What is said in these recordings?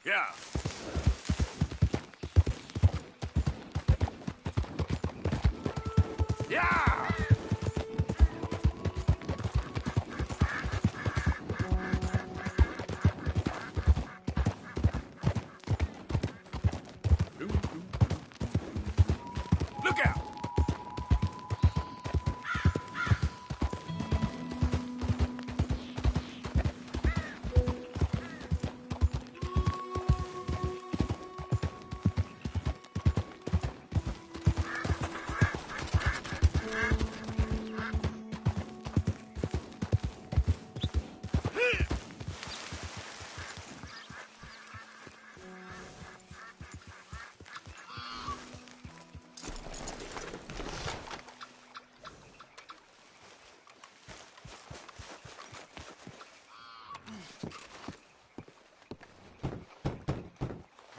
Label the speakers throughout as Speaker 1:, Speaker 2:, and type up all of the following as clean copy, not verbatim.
Speaker 1: Yeah. Yeah! Look out!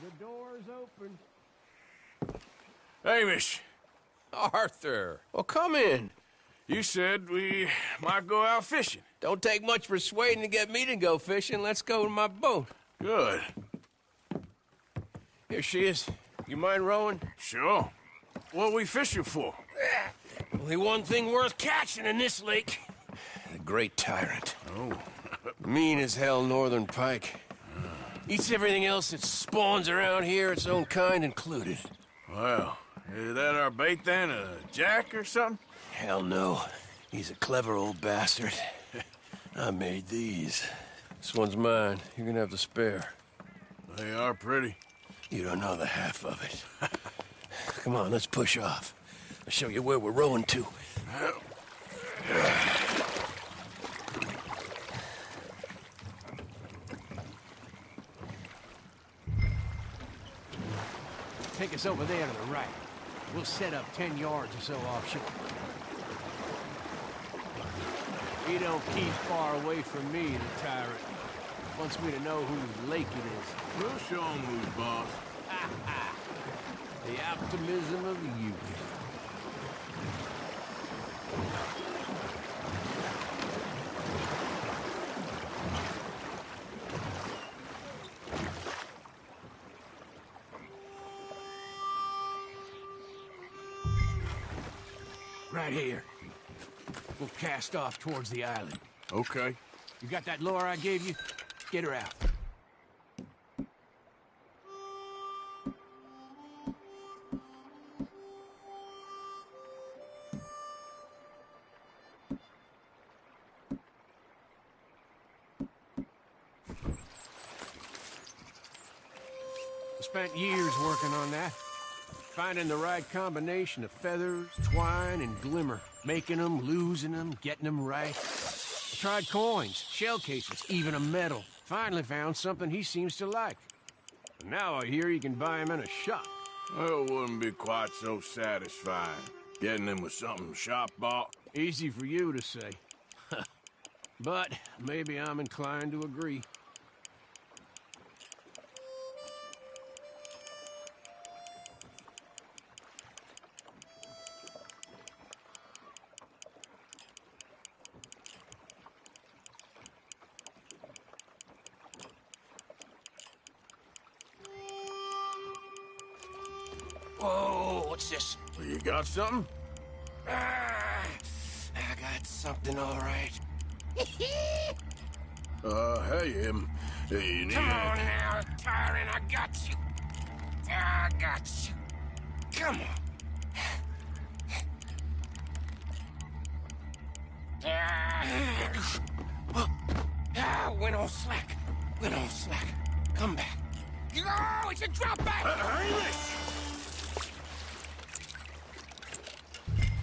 Speaker 2: The door's open.
Speaker 1: Hamish,
Speaker 3: Arthur, well, come in.
Speaker 1: you said we might go out fishing.
Speaker 3: Don't take much persuading to get me to go fishing. Let's go to my boat.
Speaker 1: Good.
Speaker 3: Here she is. You mind rowing?
Speaker 1: Sure. What are we fishing for?
Speaker 3: Only one thing worth catching in this lake. The great tyrant.
Speaker 1: Oh.
Speaker 3: Mean as hell northern pike. Eats everything else that spawns around here, its own kind included.
Speaker 1: Well, is that our bait then? A jack or something?
Speaker 3: Hell no. He's a clever old bastard. I made these. This one's mine. You're gonna have to spare.
Speaker 1: They are pretty.
Speaker 3: You don't know the half of it. Come on, let's push off. I'll show you where we're rowing to.
Speaker 2: Take us over there to the right. We'll set up 10 yards or so offshore. He don't keep far away from me, the tyrant. Wants me to know whose lake it is.
Speaker 1: We'll show him who's boss.
Speaker 2: The optimism of youth. Right here. We'll cast off towards the island.
Speaker 1: Okay.
Speaker 2: You got that lure I gave you? Get her out. Spent years working on that. Finding the right combination of feathers, twine, and glimmer. Making them, losing them, getting them right. I tried coins, shell cases, even a medal. Finally found something he seems to like. And now I hear you can buy him in a shop.
Speaker 1: Well, it wouldn't be quite so satisfying. Getting him with something shop bought.
Speaker 2: Easy for you to say. But maybe I'm inclined to agree.
Speaker 3: Whoa, what's this?
Speaker 1: Well, you got something?
Speaker 3: Ah, I got something all right.
Speaker 1: Hey, you need
Speaker 3: Come on now, tyrant, I got you. I got you. Come on. Went on slack. Went on slack. Come back. Oh, it's a drop back.
Speaker 1: Hamish!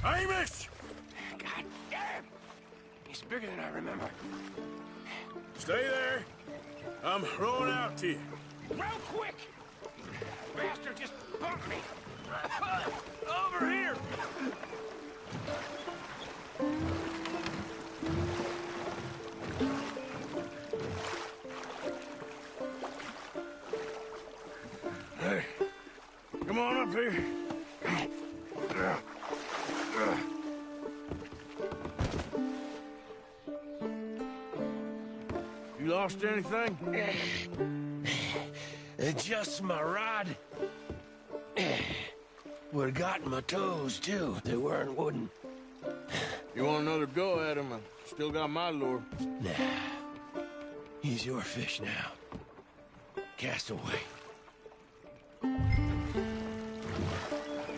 Speaker 1: Hamish!
Speaker 3: God damn. He's bigger than I remember.
Speaker 1: Stay there. I'm rowing out to you.
Speaker 3: Real quick! Bastard just bumped me. Over here.
Speaker 1: Hey, come on up here. You lost anything?
Speaker 3: Adjust my rod. Would've gotten my toes, too. They weren't wooden.
Speaker 1: You want another go at him? I still got my lure.
Speaker 3: Nah. He's your fish now. Cast away.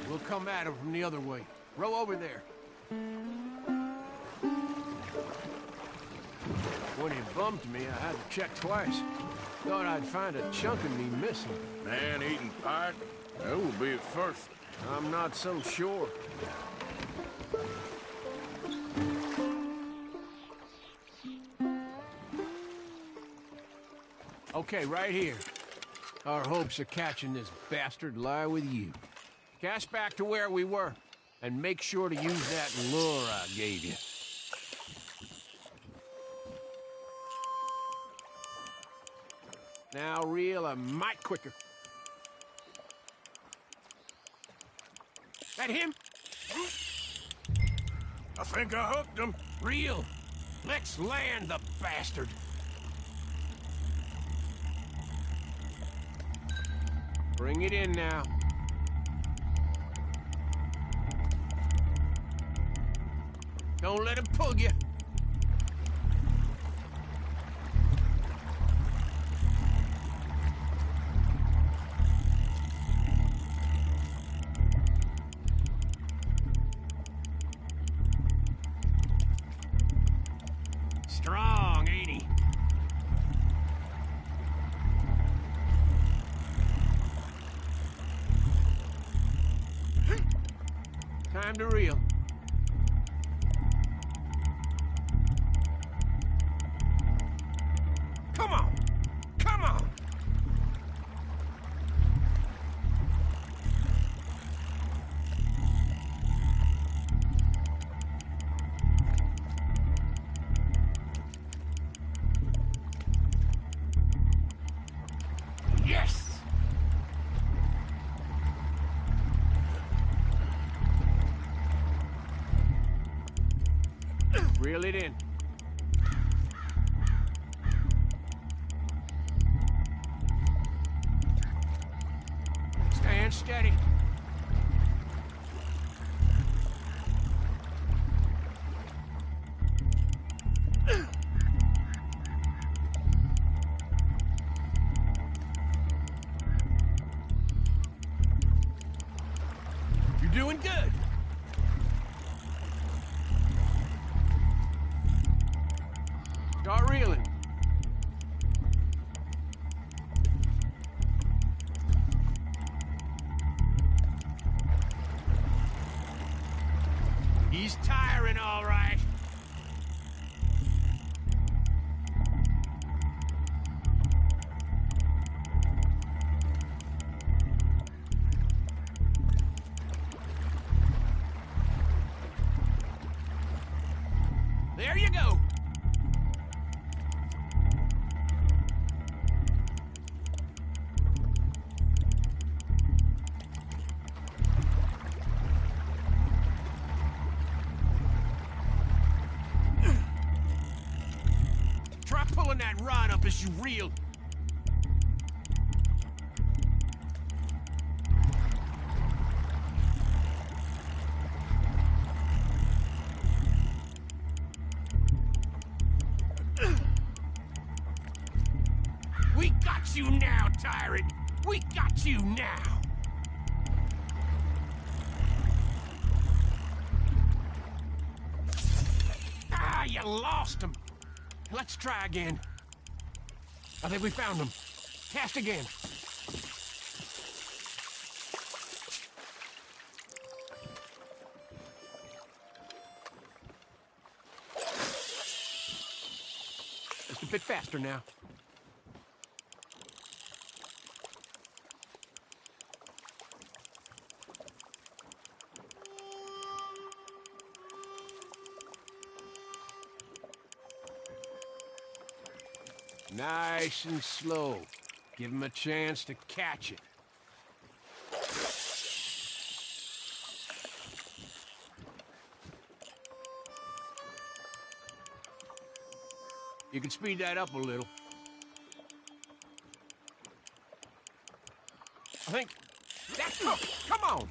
Speaker 2: We'll come at him from the other way. Row over there. When he bumped me, I had to check twice. Thought I'd find a chunk of me missing.
Speaker 1: Man-eating pike? That will be at first.
Speaker 2: I'm not so sure. Okay, right here. Our hopes of catching this bastard lie with you. Cast back to where we were, and make sure to use that lure I gave you. Now reel a mite quicker. That him?
Speaker 1: I think I hooked him.
Speaker 2: Reel. Let's land the bastard. Bring it in now. Don't let him pull you. Strong, ain't he? Time to reel. Come on! Come on! Yes! Reel it in. Stand steady. You're doing good. Start reeling. He's tiring, all right. There you go. Try pulling that rod up as you reel. We got you now, tyrant! We got you now! Ah, you lost him! Let's try again. I think we found him. Cast again. Just a bit faster now. Nice and slow. Give him a chance to catch it. You can speed that up a little. think... That's... Oh, come on!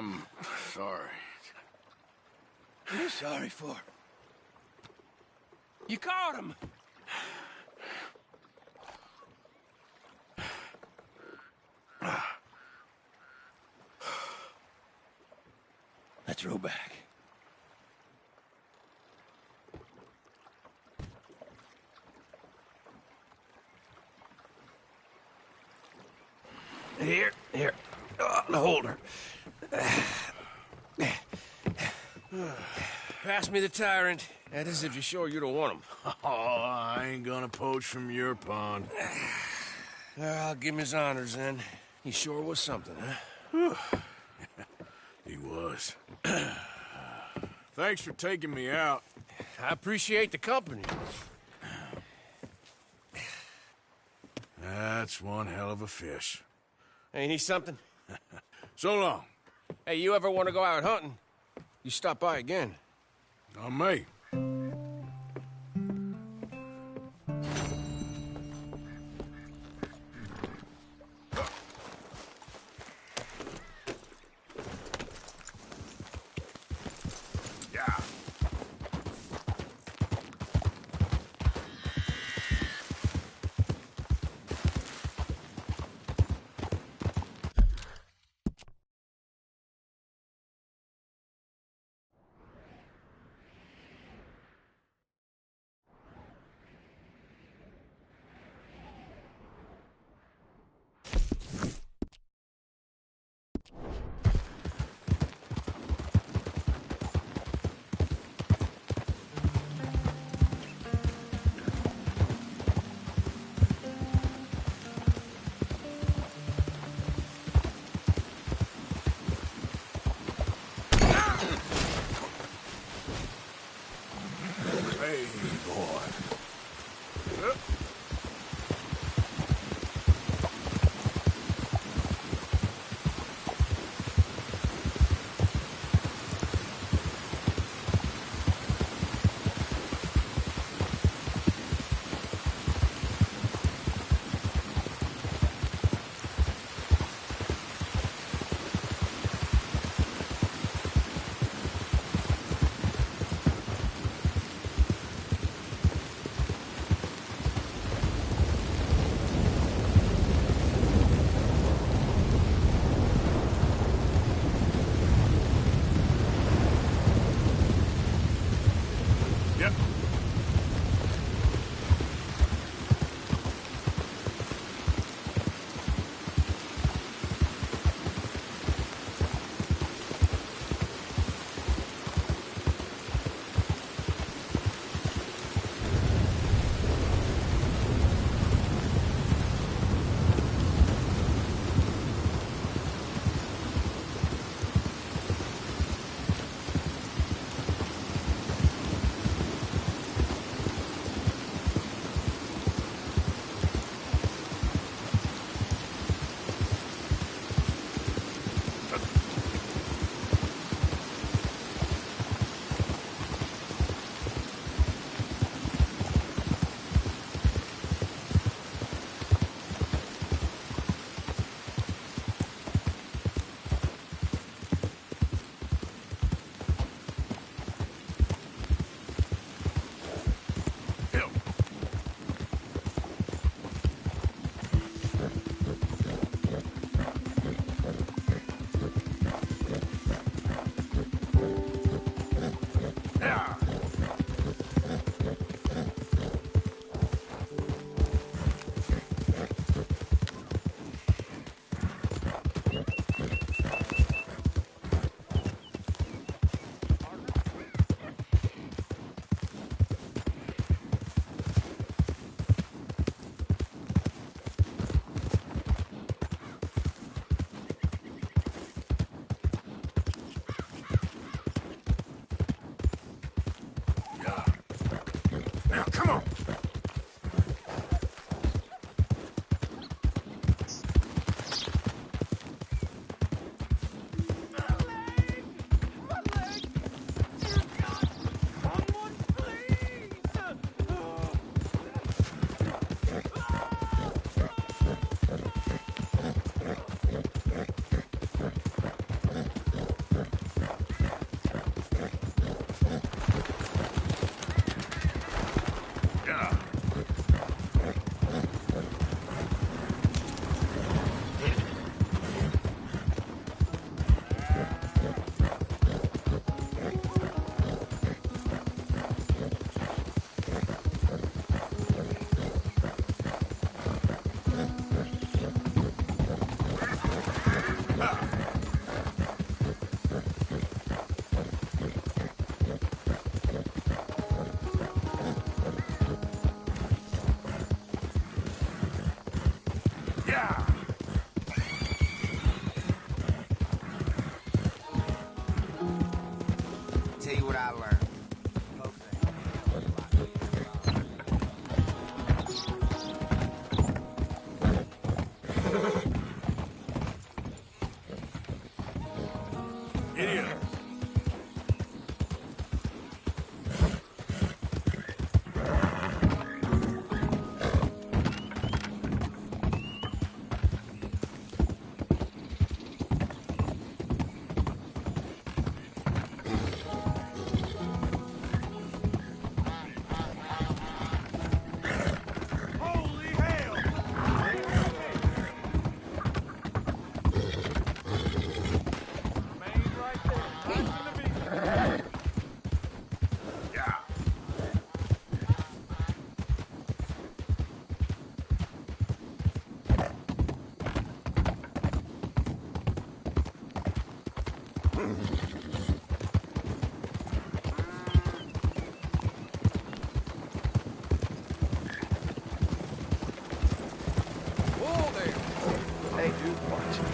Speaker 1: I'm sorry.
Speaker 3: What are you sorry for?
Speaker 2: You caught him!
Speaker 3: Let's row back. Here. Oh, the holder. Pass me the tyrant. That is if you're sure you don't want him.
Speaker 1: Oh, I ain't gonna poach from your pond.
Speaker 3: I'll give him his honors then. He sure was something, huh?
Speaker 1: He was. Thanks for taking me out.
Speaker 2: I appreciate the company.
Speaker 1: That's one hell of a fish.
Speaker 2: Ain't he something?
Speaker 1: So long.
Speaker 2: Hey, you ever want to go out hunting? You stop by again.
Speaker 1: On me. Hey, boy. Yep. Now, come on. Yeah!
Speaker 4: Tell you what I learned.
Speaker 1: Idiot! Holy hell! Remain right there, right in the beat. Yeah.
Speaker 3: Whoa there! Hey, dude, watch it.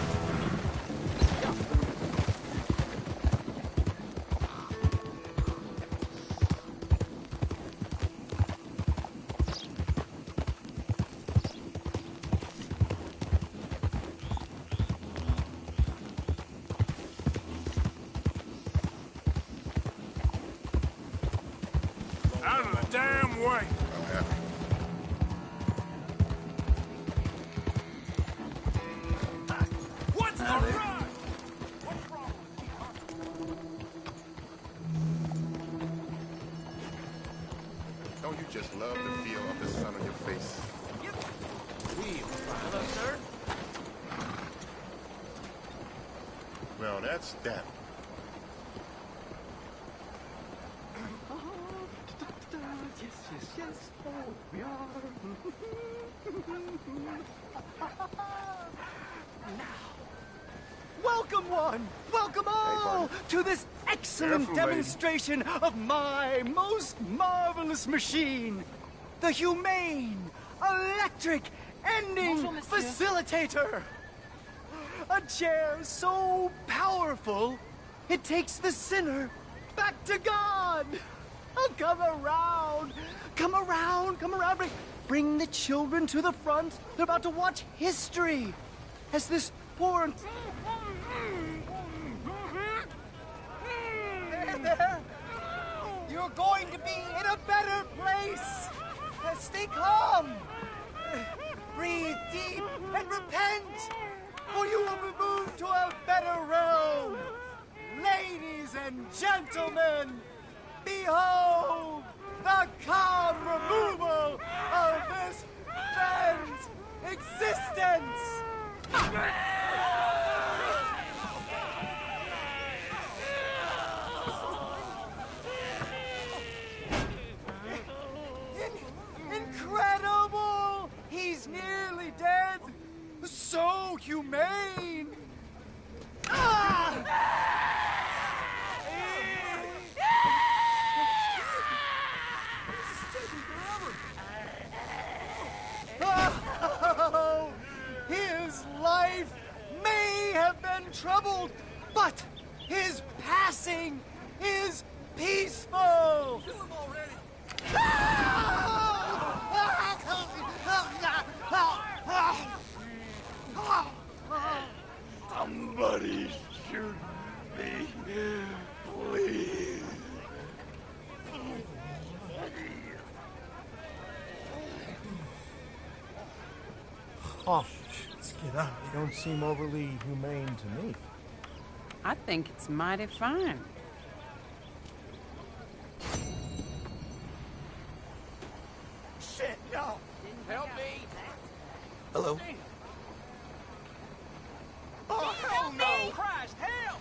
Speaker 1: Out of the damn way! What's the run? What's wrong
Speaker 5: Don't you just love the feel of the sun on your face? Well, that's that.
Speaker 6: Yes. Oh, we are. Now, welcome one, welcome all to this excellent
Speaker 1: Careful, lady.
Speaker 6: demonstration of my most marvelous machine, the humane electric ending facilitator. A chair so powerful, it takes the sinner back to God. Oh, come around. Bring the children to the front. They're about to watch history as this poor... There. You're going to be in a better place. Stay calm. Breathe deep and repent, or you will be moved to a better realm. Ladies and gentlemen, behold the calm removal of this man's existence! Incredible! He's nearly dead! So humane! Oh, his life may have been troubled, but his passing is peaceful.
Speaker 1: Somebody shoot me, please.
Speaker 7: Oh, let's get out. You don't seem overly humane to me.
Speaker 8: I think it's mighty fine.
Speaker 6: Shit, no!
Speaker 2: Help me!
Speaker 3: Hello.
Speaker 6: Oh, hell no!
Speaker 2: Christ, help!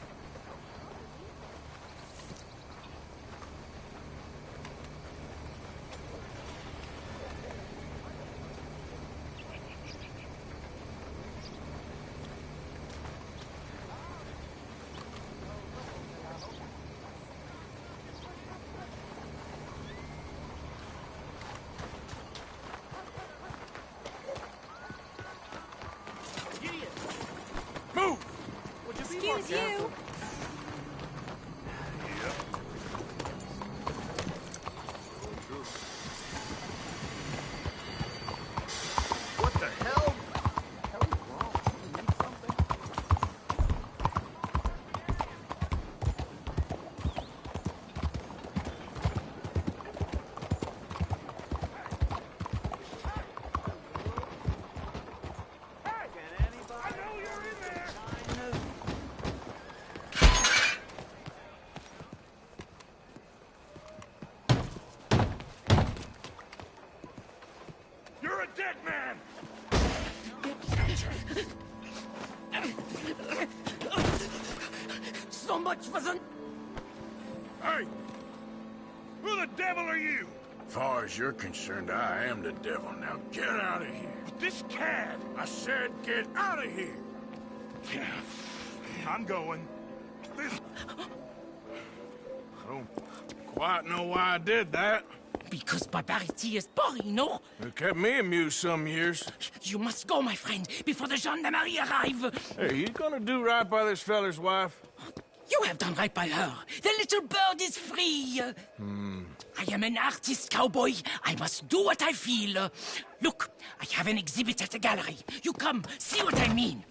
Speaker 1: Hey! Who the devil are you? As far as you're concerned, I am the devil. Now get out of here.
Speaker 4: This cad!
Speaker 1: I said get out of here!
Speaker 4: I'm going. This...
Speaker 1: I don't quite know why I did that.
Speaker 9: Because barbarity is boring, no?
Speaker 1: It kept me amused some years.
Speaker 9: You must go, my friend, before the gendarmerie arrive.
Speaker 1: Hey, you gonna do right by this feller's wife?
Speaker 9: You have done right by her. The little bird is free. I am an artist, cowboy. I must do what I feel. Look, I have an exhibit at the gallery. You come, see what I mean.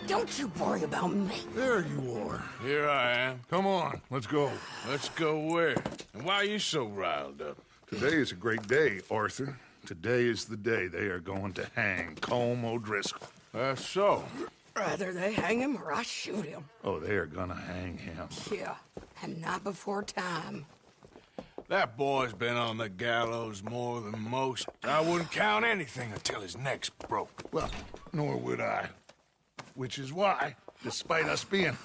Speaker 9: Don't you worry about me.
Speaker 1: There you are. Here I am. Come on, let's go. Let's go where? And why are you so riled up?
Speaker 10: Today is a great day, Arthur. Today is the day they are going to hang Colm O'Driscoll.
Speaker 1: That's so.
Speaker 9: Rather they hang him or I shoot him.
Speaker 10: Oh, they are gonna hang him.
Speaker 9: Yeah, and not before time.
Speaker 1: That boy's been on the gallows more than most. I wouldn't count anything until his neck's broke.
Speaker 10: Well, nor would I. Which is why, despite us being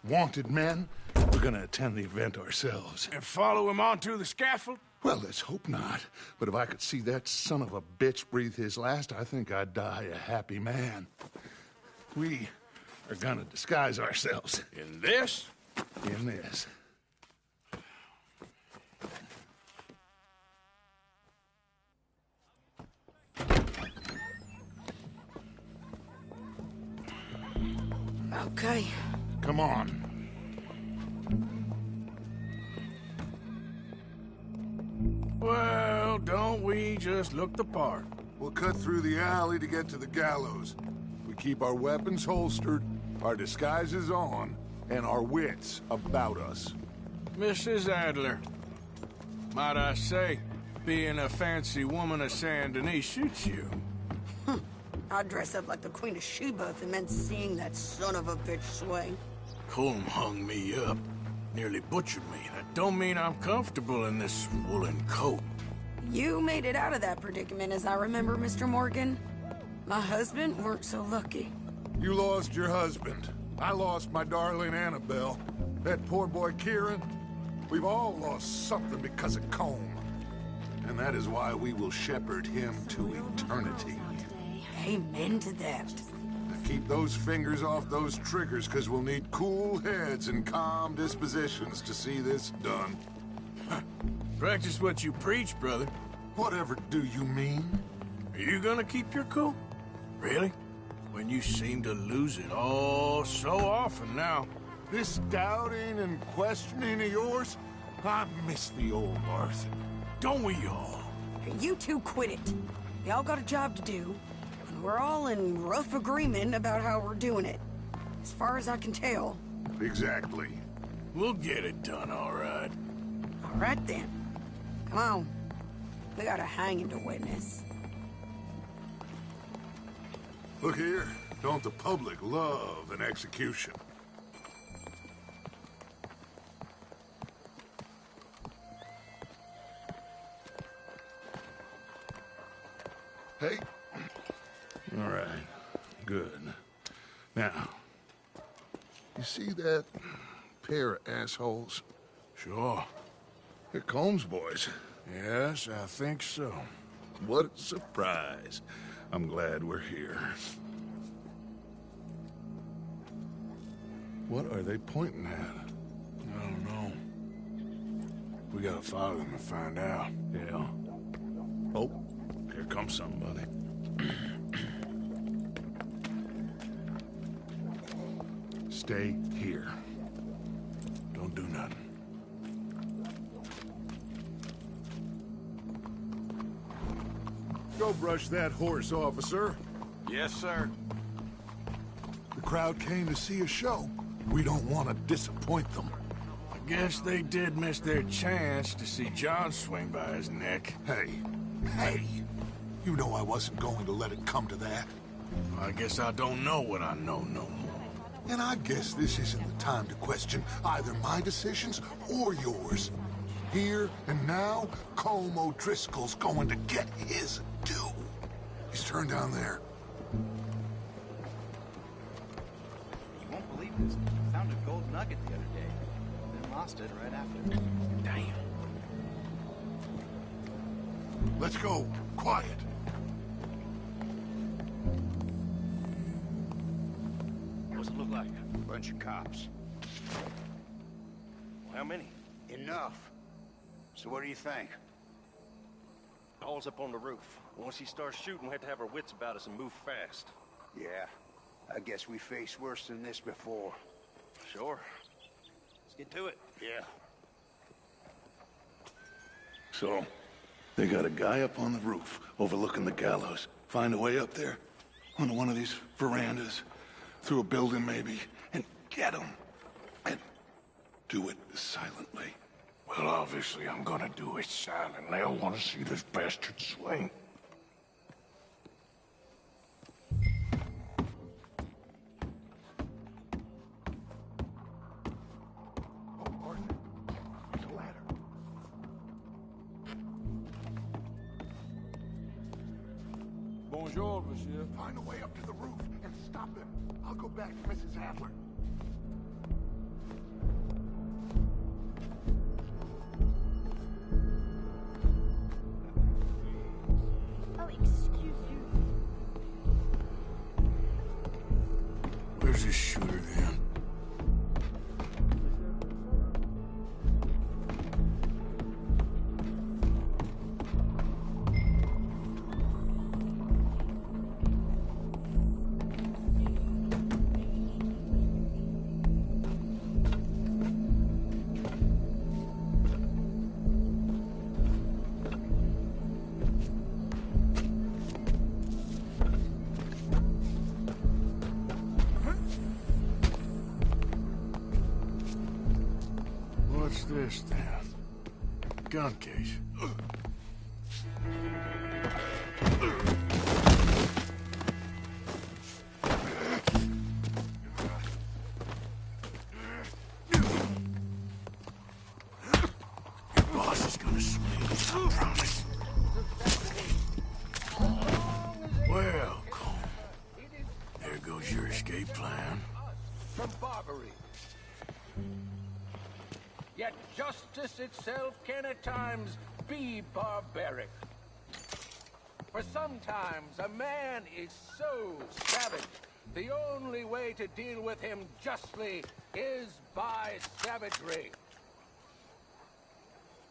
Speaker 10: wanted men, we're gonna attend the event ourselves.
Speaker 1: And follow him onto the scaffold?
Speaker 10: Well, let's hope not. But if I could see that son of a bitch breathe his last, I think I'd die a happy man. We are gonna disguise ourselves.
Speaker 1: In this?
Speaker 10: In this.
Speaker 9: Okay.
Speaker 10: Come on.
Speaker 1: Well, don't we just look the part?
Speaker 11: We'll cut through the alley to get to the gallows. We keep our weapons holstered, our disguises on, and our wits about us.
Speaker 1: Mrs. Adler, might I say, being a fancy woman of Saint Denis shoots you.
Speaker 9: I'd dress up like the Queen of Sheba if it meant seeing that son of a bitch swing.
Speaker 1: Colm hung me up, nearly butchered me. That don't mean I'm comfortable in this woolen coat.
Speaker 9: You made it out of that predicament, as I remember, Mr. Morgan. My husband weren't so lucky.
Speaker 11: You lost your husband. I lost my darling Annabelle. That poor boy Kieran. We've all lost something because of Colm. And that is why we will shepherd him to eternity.
Speaker 9: Amen to that.
Speaker 11: Now keep those fingers off those triggers, because we'll need cool heads and calm dispositions to see this done.
Speaker 1: Practice what you preach, brother.
Speaker 11: Whatever do you mean?
Speaker 1: Are you gonna keep your cool? Really? When you seem to lose it all so often now.
Speaker 11: This doubting and questioning of yours, I miss the old Arthur.
Speaker 1: Don't we all?
Speaker 9: You two quit it. Y'all got a job to do, and we're all in rough agreement about how we're doing it. As far as I can tell.
Speaker 11: Exactly.
Speaker 1: We'll get it done, all right.
Speaker 9: All right, then. Come on. We got a hanging to witness.
Speaker 11: Look here. Don't the public love an execution? Hey.
Speaker 10: All right. Good. Now, you see that pair of assholes?
Speaker 1: Sure.
Speaker 10: They're Colm's boys.
Speaker 1: Yes, I think so.
Speaker 10: What a surprise. I'm glad we're here. What are they pointing at?
Speaker 1: I don't know. We gotta follow them and find out.
Speaker 10: Yeah. Oh, here comes somebody. Stay here.
Speaker 1: Don't do nothing.
Speaker 11: Go brush that horse, officer.
Speaker 3: Yes, sir.
Speaker 11: The crowd came to see a show. We don't want to disappoint them.
Speaker 1: I guess they did miss their chance to see John swing by his neck.
Speaker 11: Hey, you know I wasn't going to let it come to that.
Speaker 1: I guess I don't know what I know no more.
Speaker 11: And I guess this isn't the time to question either my decisions or yours. Here and now, Colm O'Driscoll's going to get his due. He's turned down there.
Speaker 6: You won't believe this. I found a gold nugget the other day. Then lost it right after.
Speaker 1: Damn.
Speaker 11: Let's go. Quiet.
Speaker 3: What's it look like?
Speaker 12: Bunch of cops.
Speaker 3: How many?
Speaker 12: Enough. So what do you think?
Speaker 3: Paul's up on the roof. Once he starts shooting, we have to have our wits about us and move fast.
Speaker 12: Yeah. I guess we faced worse than this before.
Speaker 3: Sure. Let's get to it.
Speaker 12: Yeah.
Speaker 10: So, they got a guy up on the roof overlooking the gallows. Find a way up there, onto one of these verandas, through a building maybe, and get him. And do it silently.
Speaker 1: Well, obviously I'm gonna do it silently. I want to see this bastard swing.
Speaker 11: Oh, Arthur. There's a ladder.
Speaker 2: Bonjour, monsieur.
Speaker 11: Find a way up to the roof and stop him. I'll go back to Mrs. Adler.
Speaker 13: Oh, excuse you.
Speaker 1: Where's this shooter then? What's this then? Gun case. Your boss is gonna swing, I promise. Well, Colm, there goes your escape plan.
Speaker 2: From Barbary. Yet justice itself can at times be barbaric. For sometimes a man is so savage, the only way to deal with him justly is by savagery.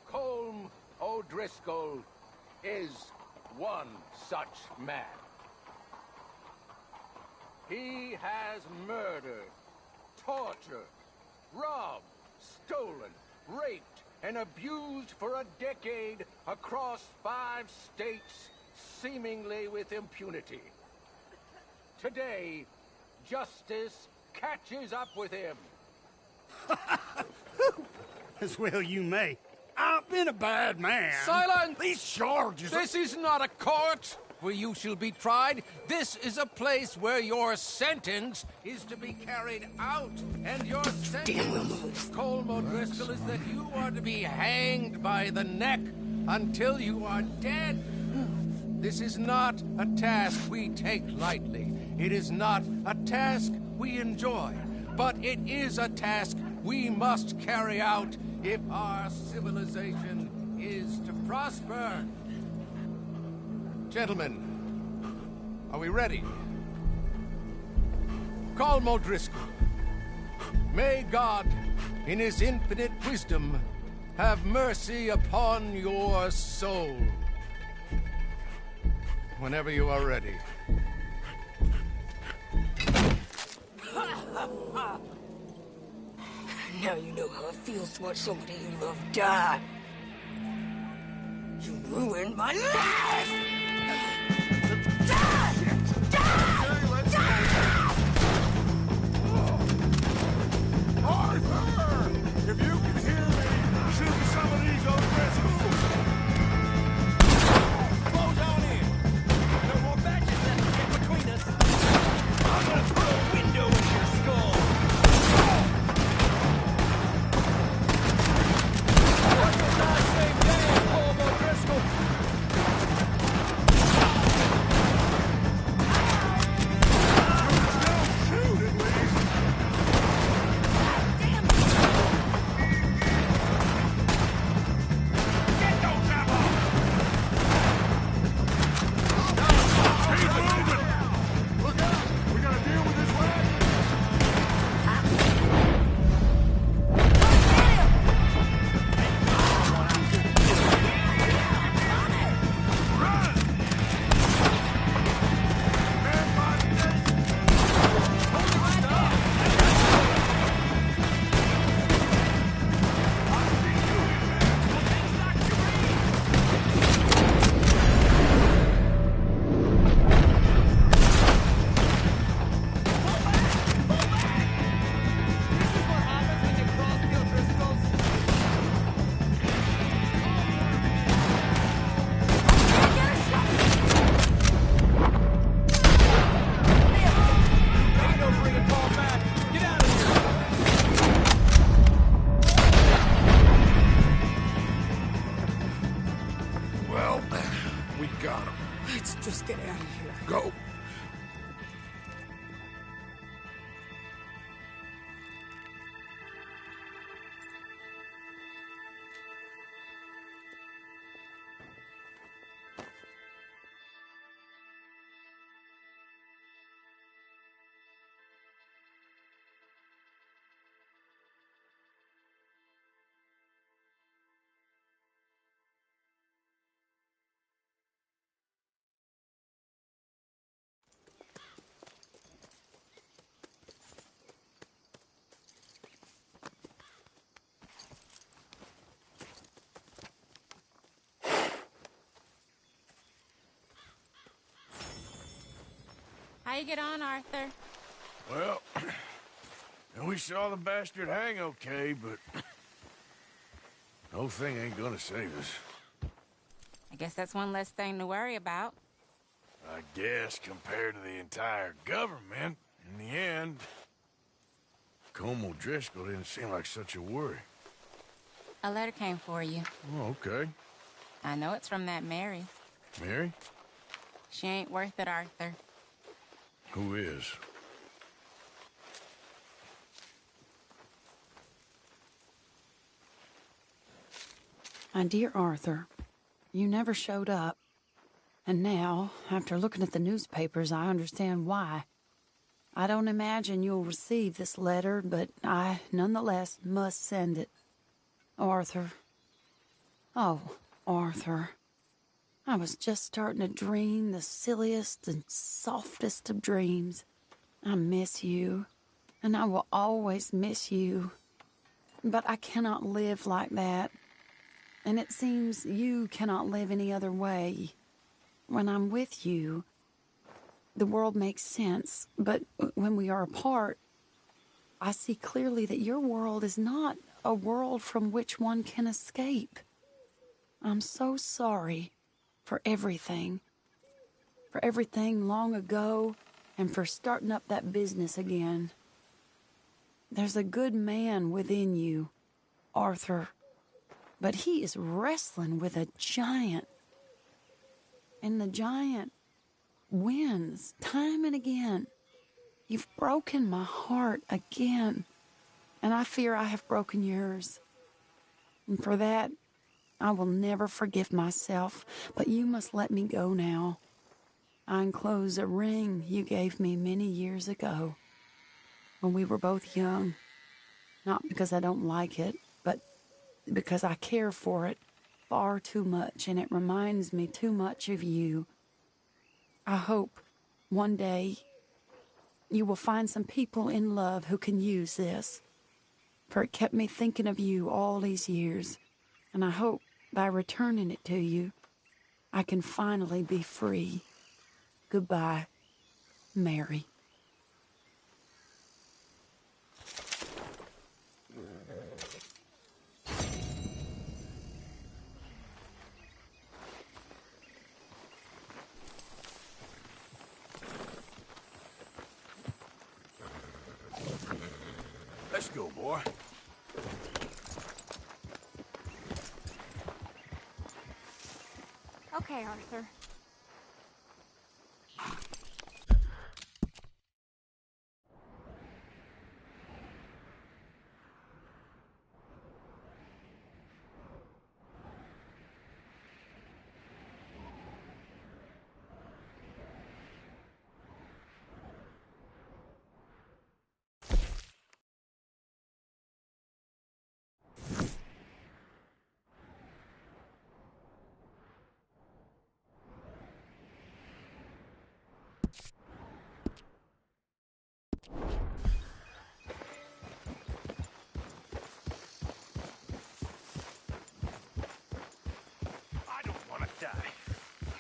Speaker 2: Colm O'Driscoll is one such man. He has murdered, tortured, robbed, stolen, raped, and abused for a decade across 5 states, seemingly with impunity. Today, justice catches up with him.
Speaker 12: As well you may. I've been a bad man.
Speaker 2: Silence!
Speaker 12: These charges
Speaker 2: This is not a court where you shall be tried. This is a place where your sentence is to be carried out. And your sentence, Colm O'Driscoll, is that you are to be hanged by the neck until you are dead. This is not a task we take lightly. It is not a task we enjoy. But it is a task we must carry out if our civilization is to prosper.
Speaker 14: Gentlemen, are we ready? Colm O'Driscoll, may God, in his infinite wisdom, have mercy upon your soul. Whenever you are ready.
Speaker 15: Now you know how it feels to watch somebody you love die. You ruined my life! Die! Die! Die!
Speaker 11: Arthur! If you can hear me, shoot some of these O'Driscolls!
Speaker 2: Close on in. No more batches left to get between us. I'm gonna throw a window at your skull. What's your last name, Colm O'Driscoll?
Speaker 11: Shoot, at least! Get those apples! Keep moving! Look out! We gotta deal with this wagon! Well, we got him.
Speaker 15: Let's just get out of here.
Speaker 11: Go.
Speaker 8: How you get on, Arthur?
Speaker 1: Well, we saw the bastard hang okay, but the whole thing ain't gonna save us.
Speaker 8: I guess that's one less thing to worry about.
Speaker 1: I guess compared to the entire government, in the end, Colm O'Driscoll didn't seem like such a worry.
Speaker 8: A letter came for you.
Speaker 1: Oh, okay.
Speaker 8: I know it's from that Mary.
Speaker 1: Mary?
Speaker 8: She ain't worth it, Arthur.
Speaker 1: Who is?
Speaker 16: My dear Arthur, you never showed up. And now, after looking at the newspapers, I understand why. I don't imagine you'll receive this letter, but I, nonetheless, must send it. Arthur. Oh, Arthur. I was just starting to dream the silliest and softest of dreams. I miss you, and I will always miss you. But I cannot live like that. And it seems you cannot live any other way. When I'm with you, the world makes sense. But when we are apart, I see clearly that your world is not a world from which one can escape. I'm so sorry for everything. For everything long ago, and for starting up that business again. There's a good man within you, Arthur. But he is wrestling with a giant. And the giant wins time and again. You've broken my heart again. And I fear I have broken yours. And for that, I will never forgive myself, but you must let me go now. I enclose a ring you gave me many years ago, when we were both young. Not because I don't like it, but because I care for it far too much, and it reminds me too much of you. I hope one day you will find some people in love who can use this, for it kept me thinking of you all these years, and I hope by returning it to you, I can finally be free. Goodbye, Mary.
Speaker 1: Let's go, boy.
Speaker 8: Okay, Arthur.
Speaker 4: I don't want to die.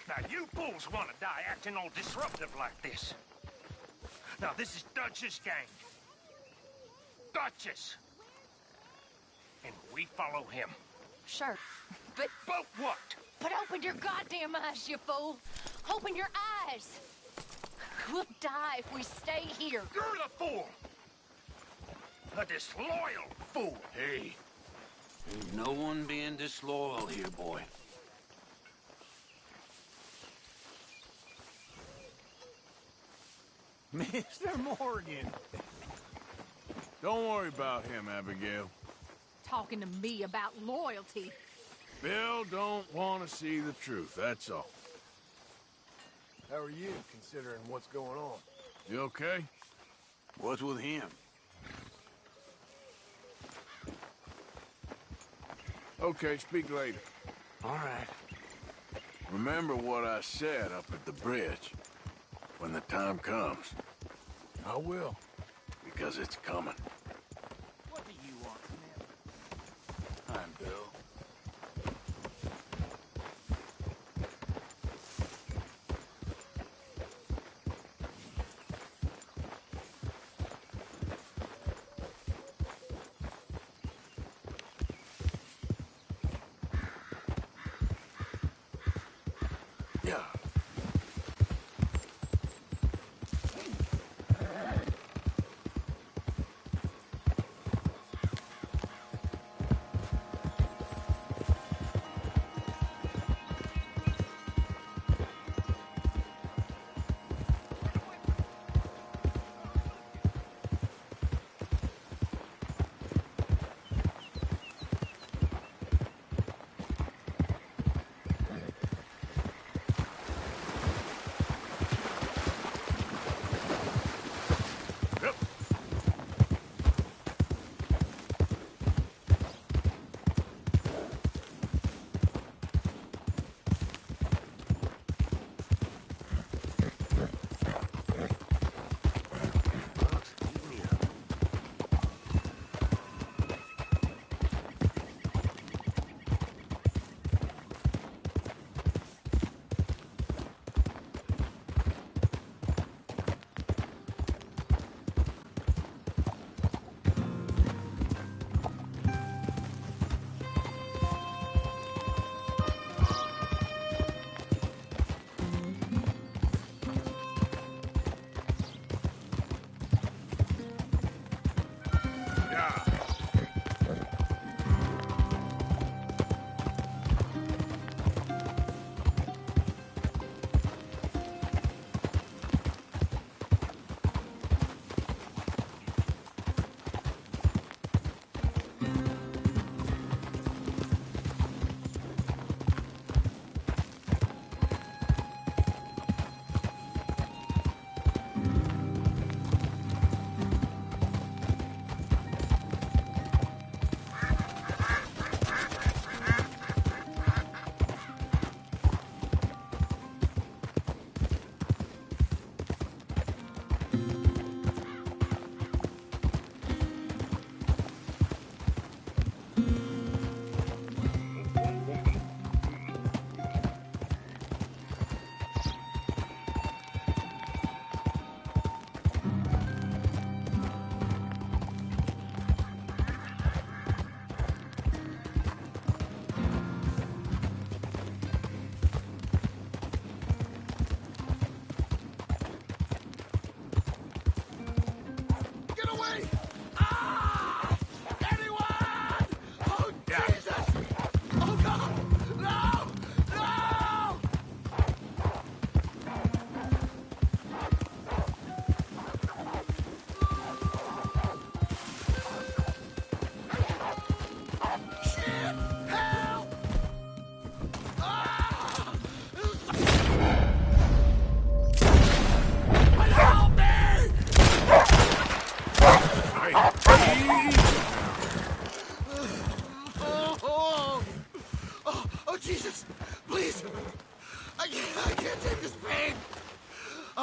Speaker 4: Now, you fools want to die acting all disruptive like this. Now, this is Dutch's gang. Dutch's. And we follow him.
Speaker 17: Sure, but...
Speaker 4: But what?
Speaker 17: But open your goddamn eyes, you fool! Open your eyes! We'll die if we stay here.
Speaker 4: You're the fool! A disloyal fool!
Speaker 18: Hey, ain't no one being disloyal here, boy.
Speaker 12: Mr. Morgan.
Speaker 1: Don't worry about him, Abigail.
Speaker 17: Talking to me about loyalty.
Speaker 1: Bill don't want to see the truth, that's all.
Speaker 3: How are you, considering what's going on?
Speaker 1: You okay?
Speaker 18: What's with him?
Speaker 1: Okay, speak later.
Speaker 18: All right.
Speaker 1: Remember what I said up at the bridge. When the time comes.
Speaker 3: I will.
Speaker 1: Because it's coming.
Speaker 12: What do you want, man?
Speaker 18: I'm Bill.
Speaker 1: Yeah.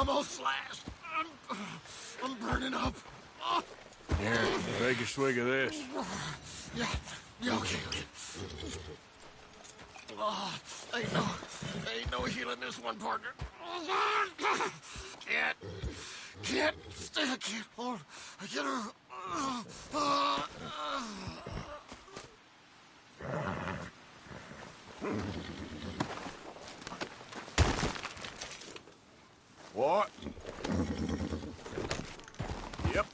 Speaker 11: almost slashed. I'm burning up.
Speaker 1: Here, take a swig of this.
Speaker 11: Yeah, okay. Ain't no healing this one, partner. Can't hold. I get her.
Speaker 1: What? Yep.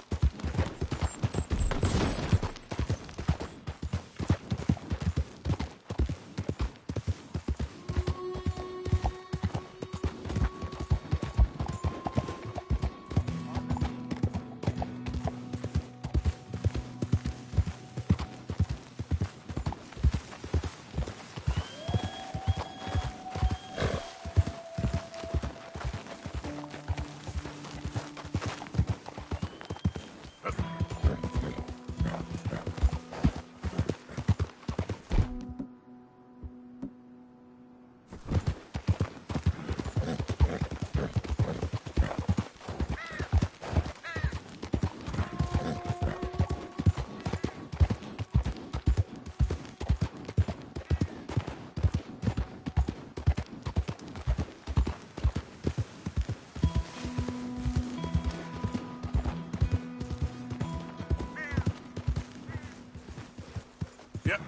Speaker 1: Yep.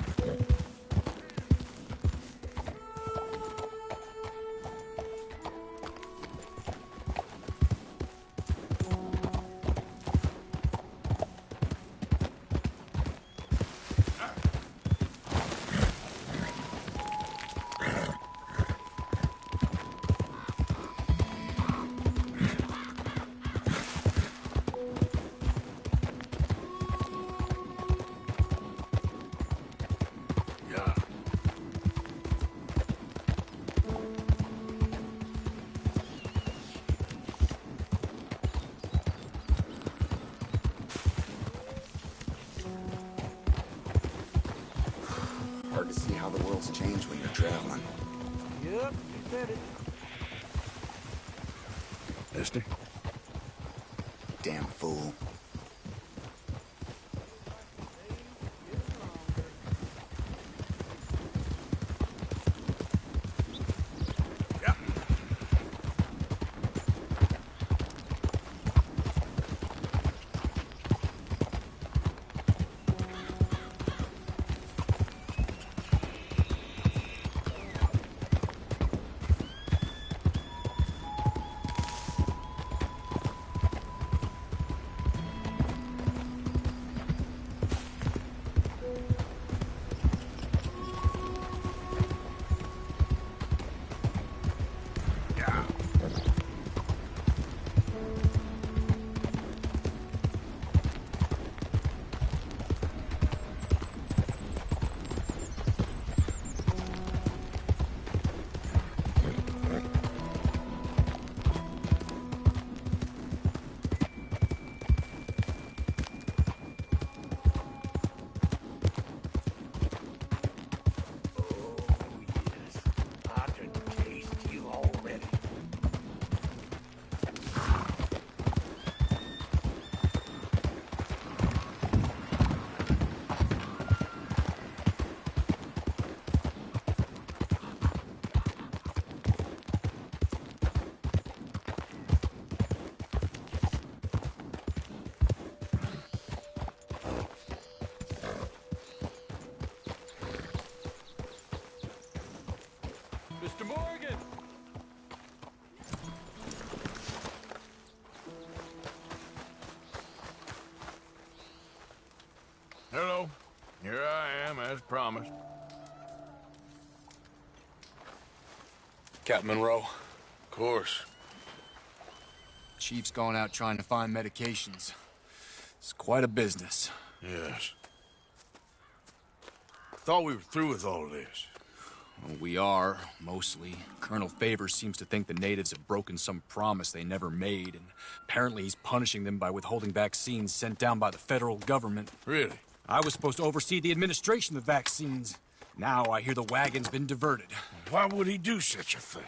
Speaker 19: Hard to see how the world's changed when you're traveling.
Speaker 7: Yep, you said it.
Speaker 1: Mister?
Speaker 19: Damn fool.
Speaker 3: Mr. Morgan!
Speaker 1: Hello. Here I am, as promised.
Speaker 20: Captain Monroe.
Speaker 1: Of course.
Speaker 20: Chief's gone out trying to find medications. It's quite a business.
Speaker 1: Yes. Thought we were through with all this.
Speaker 20: Well, we are, mostly. Colonel Favors seems to think the natives have broken some promise they never made, and apparently he's punishing them by withholding vaccines sent down by the federal government.
Speaker 1: Really?
Speaker 20: I was supposed to oversee the administration of the vaccines. Now I hear the wagon's been diverted.
Speaker 1: Why would he do such a thing?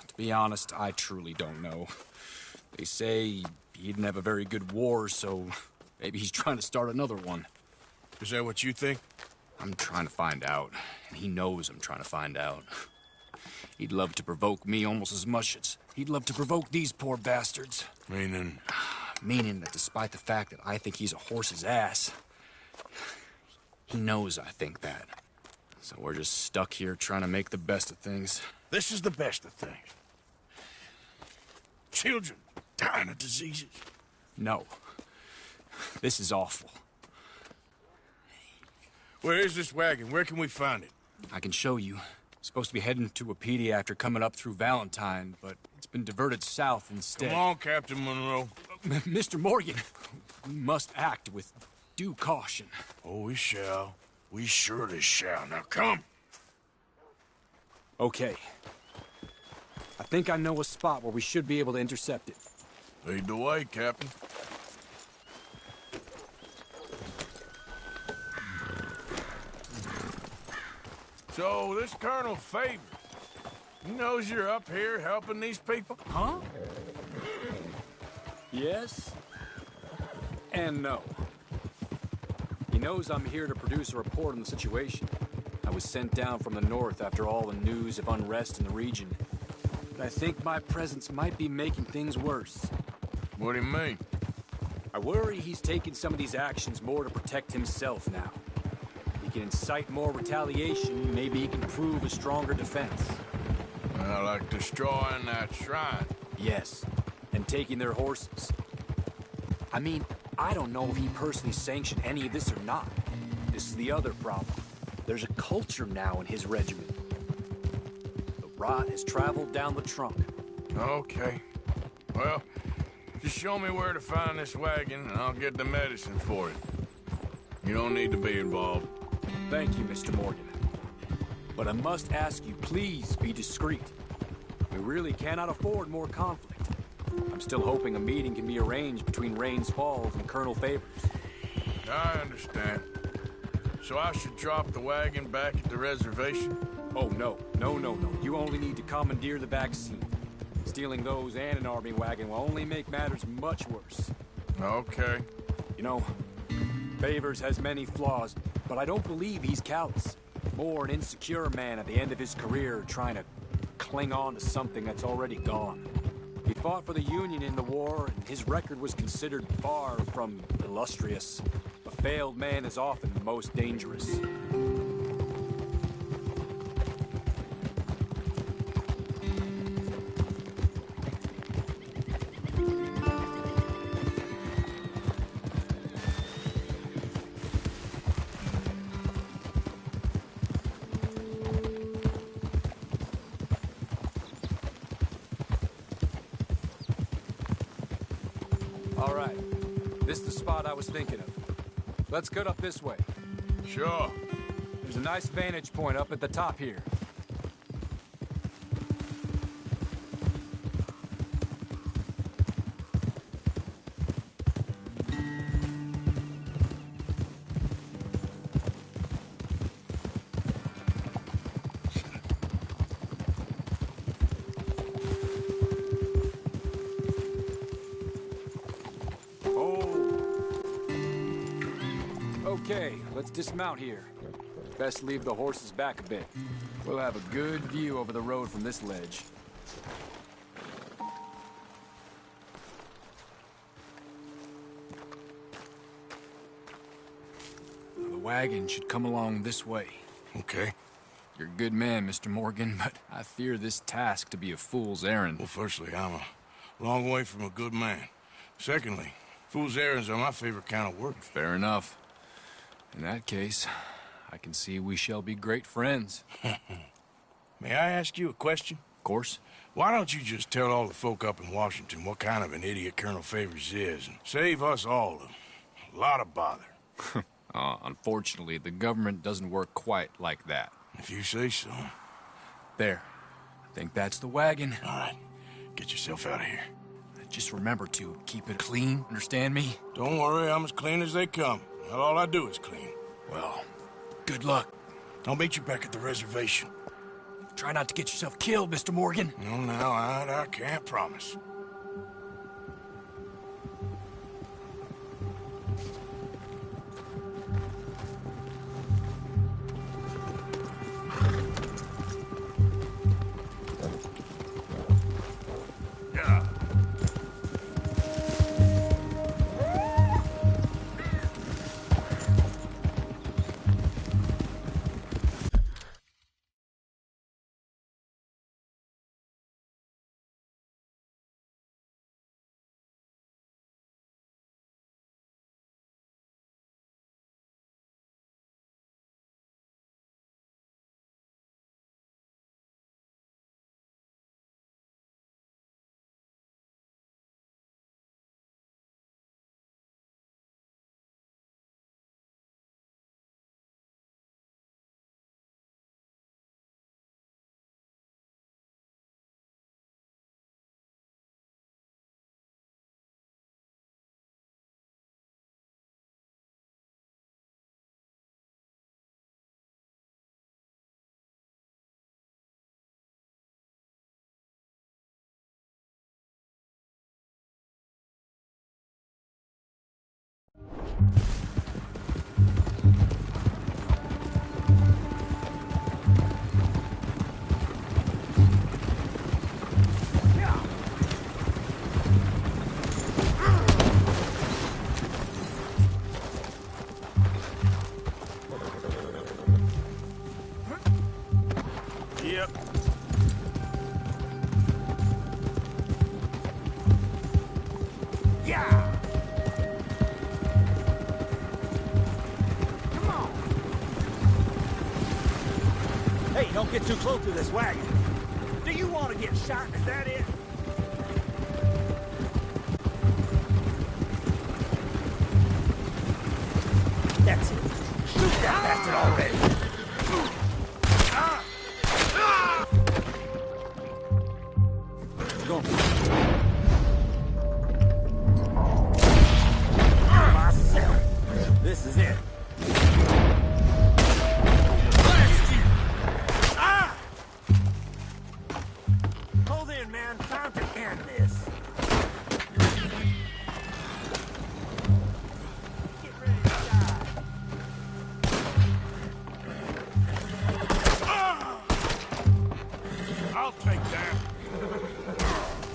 Speaker 20: To Be honest, I truly don't know. They say he didn't have a very good war, so maybe he's trying to start another one.
Speaker 1: Is that what you think?
Speaker 20: I'm trying to find out, and he knows I'm trying to find out. He'd love to provoke me almost as much as he'd love to provoke these poor bastards.
Speaker 1: Meaning?
Speaker 20: Meaning that despite the fact that I think he's a horse's ass, he knows I think that. So we're just stuck here trying to make the best of things.
Speaker 1: This is the best of things. Children dying of diseases.
Speaker 20: No. This is awful.
Speaker 1: Where is this wagon? Where can we find it?
Speaker 20: I can show you. Supposed to be heading to a PD after coming up through Valentine, but it's been diverted south instead.
Speaker 1: Come on, Captain Monroe.
Speaker 20: Mr. Morgan, we must act with due caution.
Speaker 1: Oh, we shall. We surely shall. Now, come.
Speaker 20: Okay. I think I know a spot where we should be able to intercept it.
Speaker 1: Lead the way, Captain. So, this Colonel Favors, he knows you're up here helping these people?
Speaker 20: Huh? Yes. And no. He knows I'm here to produce a report on the situation. I was sent down from the north after all the news of unrest in the region. But I think my presence might be making things worse.
Speaker 1: What do you mean?
Speaker 20: I worry he's taking some of these actions more to protect himself now. He can incite more retaliation, maybe he can prove a stronger defense.
Speaker 1: Well, like destroying that shrine.
Speaker 20: Yes, and taking their horses. I mean, I don't know if he personally sanctioned any of this or not. This is the other problem. There's a culture now in his regiment. The rot has traveled down the trunk.
Speaker 1: Okay. Well, just show me where to find this wagon, and I'll get the medicine for it. You don't need to be involved.
Speaker 20: Thank you, Mr. Morgan. But I must ask you, please be discreet. We really cannot afford more conflict. I'm still hoping a meeting can be arranged between Rains Falls and Colonel Favors.
Speaker 1: I understand. So I should drop the wagon back at the reservation?
Speaker 20: Oh, no. No. You only need to commandeer the vaccine. Stealing those and an army wagon will only make matters much worse.
Speaker 1: Okay.
Speaker 20: You know, Favors has many flaws, but I don't believe he's callous. More an insecure man at the end of his career trying to cling on to something that's already gone. He fought for the Union in the war, and his record was considered far from illustrious. A failed man is often the most dangerous. All right. This is the spot I was thinking of. Let's cut up this way.
Speaker 1: Sure.
Speaker 20: There's a nice vantage point up at the top here. Okay, let's dismount here. Best leave the horses back a bit. We'll have a good view over the road from this ledge. The wagon should come along this way.
Speaker 1: Okay.
Speaker 20: You're a good man, Mr. Morgan, but I fear this task to be a fool's errand.
Speaker 1: Well, firstly, I'm a long way from a good man. Secondly, fool's errands are my favorite kind of work.
Speaker 20: Fair enough. In that case, I can see we shall be great friends.
Speaker 1: May I ask you a question?
Speaker 20: Of course.
Speaker 1: Why don't you just tell all the folk up in Washington what kind of an idiot Colonel Favors is and save us all a lot of bother?
Speaker 20: Unfortunately, the government doesn't work quite like that.
Speaker 1: If you say so.
Speaker 20: There. I think that's the wagon.
Speaker 1: All right. Get yourself out of here.
Speaker 20: Just remember to keep it clean, understand me?
Speaker 1: Don't worry, I'm as clean as they come. Well, all I do is clean.
Speaker 20: Well, good luck.
Speaker 1: I'll meet you back at the reservation.
Speaker 20: Try not to get yourself killed, Mr. Morgan.
Speaker 1: No, now, I can't promise. Yep.
Speaker 12: Yeah! Come on! Hey, don't get too close to this wagon. Do you want to get shot? Is that it? That's it. Shoot that bastard already! Go. Myself. This is it. Blast you! Ah! Hold in, man. Time to end this. Get ready to die.
Speaker 1: I'll take that.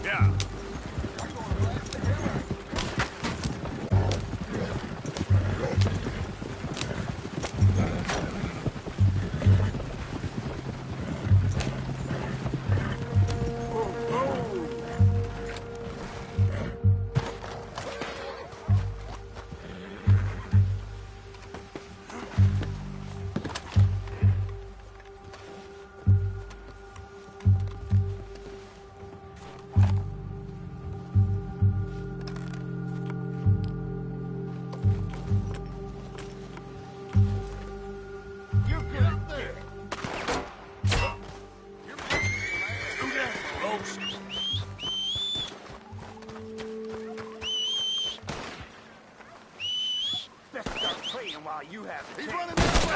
Speaker 1: Yeah.
Speaker 12: Best start praying while you have the chance.
Speaker 11: Running this way!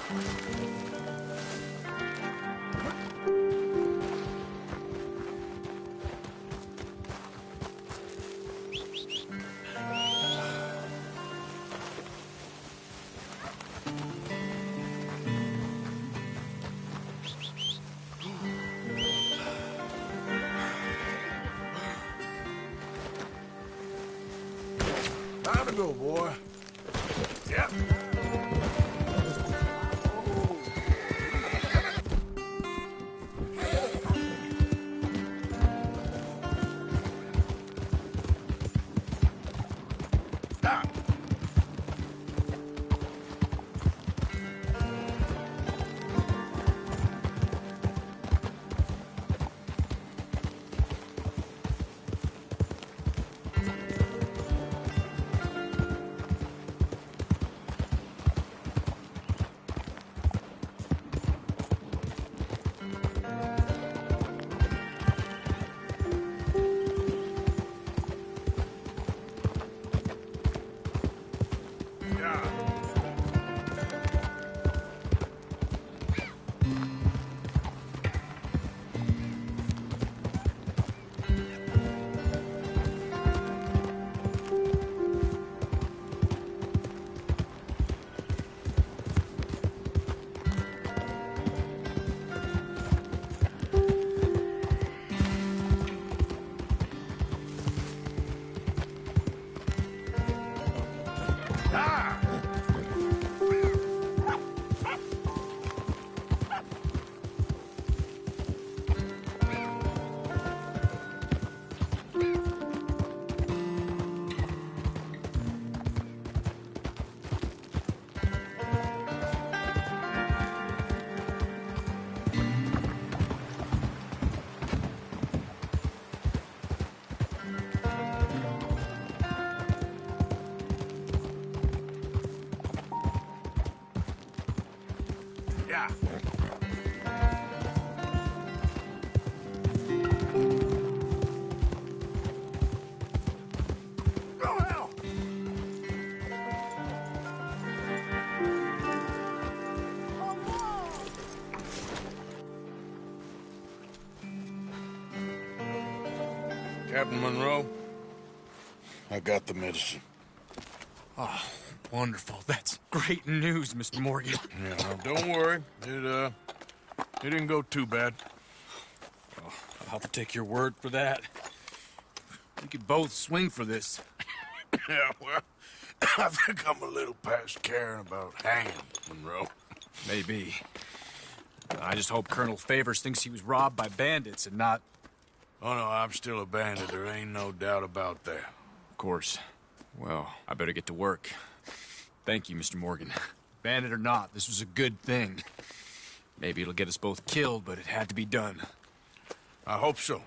Speaker 1: Time to go, boy. Yep. Yeah. Go hell! Captain Monroe, I got the medicine.
Speaker 20: Oh, wonderful. That's great news, Mr. Morgan.
Speaker 1: Yeah, now, don't worry. It didn't go too bad.
Speaker 20: Oh, I'll have to take your word for that. We could both swing for this.
Speaker 1: Yeah, well, I think I'm a little past caring about hanging, Monroe.
Speaker 20: Maybe. I just hope Colonel Favors thinks he was robbed by bandits and not...
Speaker 1: Oh, no, I'm still a bandit. There ain't no doubt about that.
Speaker 20: Of course. Well, I better get to work. Thank you, Mr. Morgan. Bandit or not, this was a good thing. Maybe it'll get us both killed, but it had to be done.
Speaker 1: I hope so.